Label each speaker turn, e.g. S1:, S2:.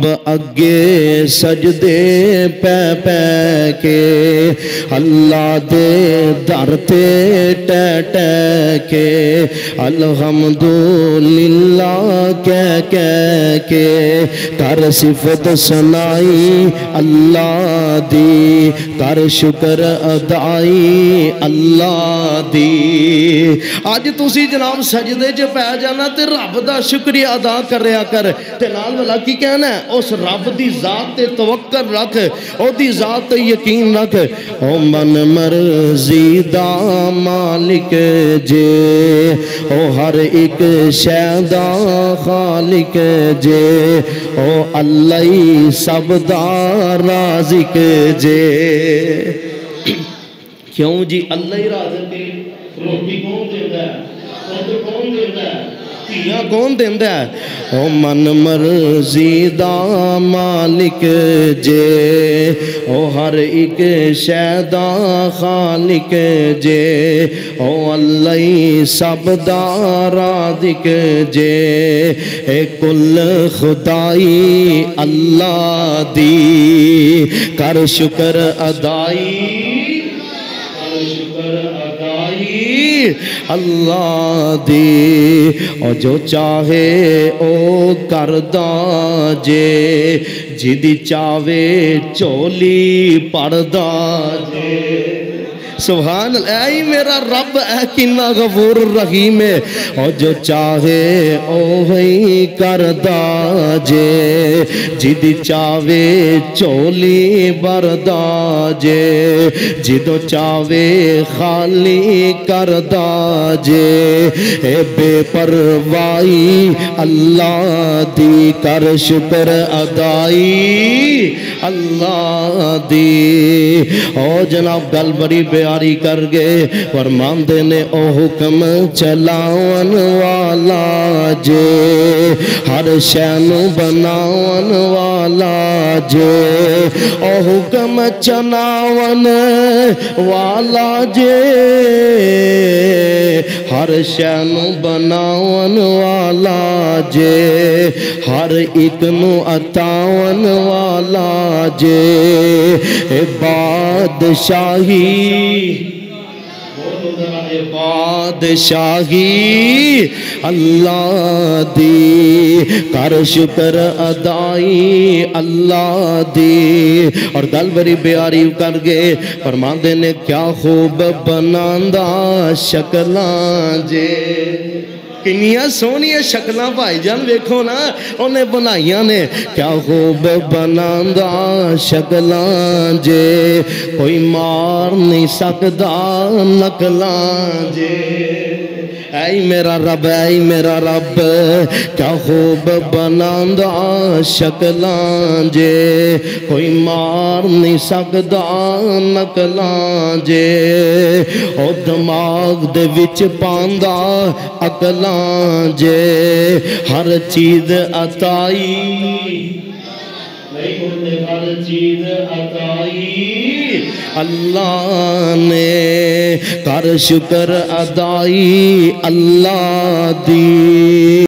S1: رب اگے سجدے پہ پہ کے اللہ دے در تے ٹہ ٹہ کے الحمدللہ کہہ کے کر صفت سنائی اللہ دی کر شکر ادائی اللہ دی۔ آج تسی جناب سجدے چ پہ جانا تے رب دا شکریہ ادا کریا کر تے نال والا کی کہنا ہے اس رب دی ذات تے توکل رکھ او دی ذات تے یقین رکھ۔ او من مرضی دا مالک جے او ہر ایک شے دا خالق جے او اللہ سب دا رازق جے۔ کیوں جی اللہ ہی رازق ہے، روٹی کون دیتا ہے، خود کون دیتا ہے، تیاں کون دیتا ہے؟ او من مرضی دا مالک جے او ہر ایک شے دا خالق جے او اللہ سب دا رازق جے۔ اے کل خدائی اللہ دی کر شکر ادائی اللہ دی اور جو چاہے او کردہ جے جدی چاہے چولی پردہ جے۔ سبحان اللہ، اے میرا رب اے کنا غفور رحیم ہے اور جو چاہے اوہی کردہ جے جدی چاہے چولی بردہ جے جدو چاہے خالی کردہ جے۔ اے بے پروائی اللہ دی کر شکر ادائی اللہ دی۔ او جناب گل بڑی پیاری کر گئے فرماندے نے او حکم چلاون والا جے ہر شینو بناون والا جے او حکم چلاون والا جے ہر شینو بناون والا جے ہر ایک نو عطاون والا جے۔ اے بادشاہی بادشاہی اللہ دی کر شکر ادائی اللہ دی۔ اور گل بڑی پیاری کر گئے فرماندے نے کیا خوب بناندا شکلاں جے۔ کنیاں سونیاں شکلاں بھائی جان ویکھو نا انہیں بنائیاں نے کیا خوب بناندا شکلاں جے کوئی مار نہیں سکدا نقلاں جے۔ اے میرا رب اے میرا رب کیا خوب بناندا شکلاں جے کوئی مار نہیں سکدا نقلاں جے۔ او دماغ دے وچ پاندا عقلاں جے ہر چیز عطائی ہر چیز عطائی اللہ نے کر شکر ادائی اللہ دی۔